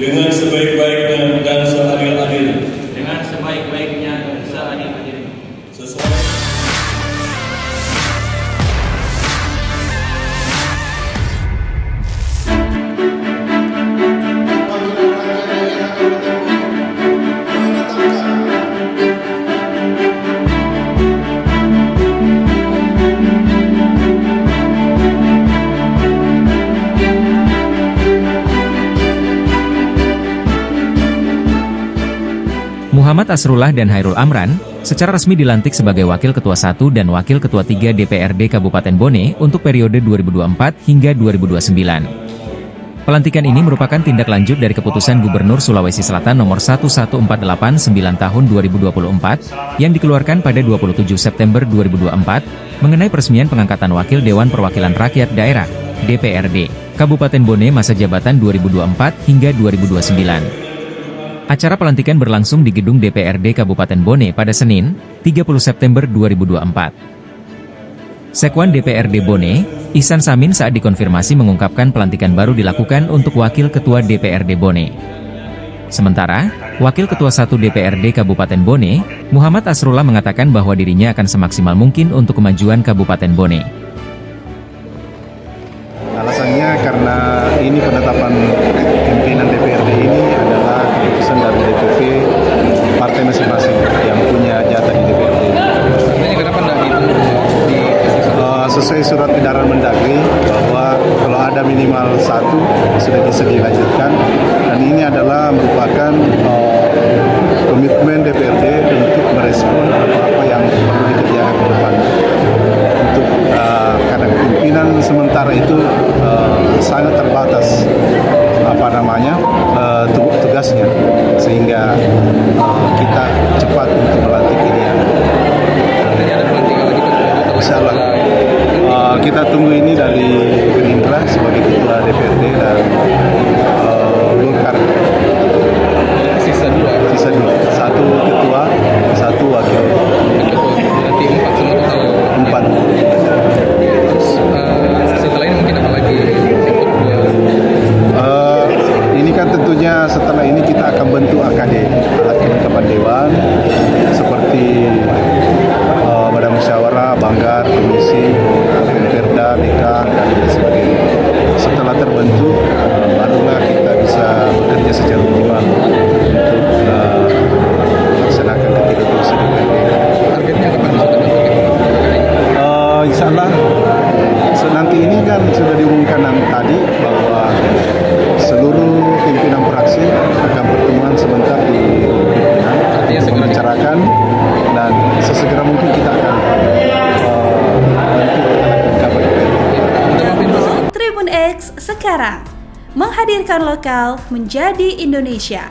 dengan sebaik-baiknya dan seadil-adilnya. dengan sebaik-baiknya dan seadil-adilnya. Sesuai Muhammad Asrullah dan Hairul Amran, secara resmi dilantik sebagai Wakil Ketua 1 dan Wakil Ketua 3 DPRD Kabupaten Bone untuk periode 2024 hingga 2029. Pelantikan ini merupakan tindak lanjut dari keputusan Gubernur Sulawesi Selatan nomor 1489 tahun 2024, yang dikeluarkan pada 27 September 2024, mengenai peresmian pengangkatan Wakil Dewan Perwakilan Rakyat Daerah, DPRD, Kabupaten Bone masa jabatan 2024 hingga 2029. Acara pelantikan berlangsung di gedung DPRD Kabupaten Bone pada Senin, 30 September 2024. Sekwan DPRD Bone, Ihsan Samin saat dikonfirmasi mengungkapkan pelantikan baru dilakukan untuk Wakil Ketua DPRD Bone. Sementara, Wakil Ketua 1 DPRD Kabupaten Bone, Muhammad Asrullah mengatakan bahwa dirinya akan semaksimal mungkin untuk kemajuan Kabupaten Bone. Alasannya karena ini penetapan pimpinan DPRD ini adalah keputusan dari DPP partai masing-masing yang punya jatah di DPRD. Ini kenapa tidak Sesuai surat edaran Mendagri bahwa kalau ada minimal satu sudah bisa dilanjutkan, dan ini adalah merupakan komitmen DPRD untuk merespon apa-apa yang perlu dikerjakan ke depan. Untuk karena pimpinan sementara itu sangat terbatas tugasnya, sehingga kita cepat untuk melantik ini. Artinya ada pelantikan lagi Insya Allah. Kita tunggu ini dari Gerindra sebagai ketua DPRD dan Golkar. sisa dua. Satu ketua, satu wakil. Berarti 4 semua total. 4. Terus setelah ini mungkin apa lagi untuk Ini kan tentunya setelah ini kita akan bentuk AKD, alat kelengkapan dewan, seperti Badan Musyawarah, Banggar, Komisi, Perda, BK, dan lain sebagainya. Setelah terbentuk, barulah kita bisa bekerja secara optimal untuk melaksanakan ketiga fungsi DPRD. targetnya kapan bisa terbentuk? Insya Allah, nanti ini kan sudah diumumkan tadi bahwa seluruh pimpinan fraksi akan pertemuan sebentar di pimpinan, membicarakan, dan sesegera mungkin kita akan Tribun X sekarang menghadirkan lokal menjadi Indonesia.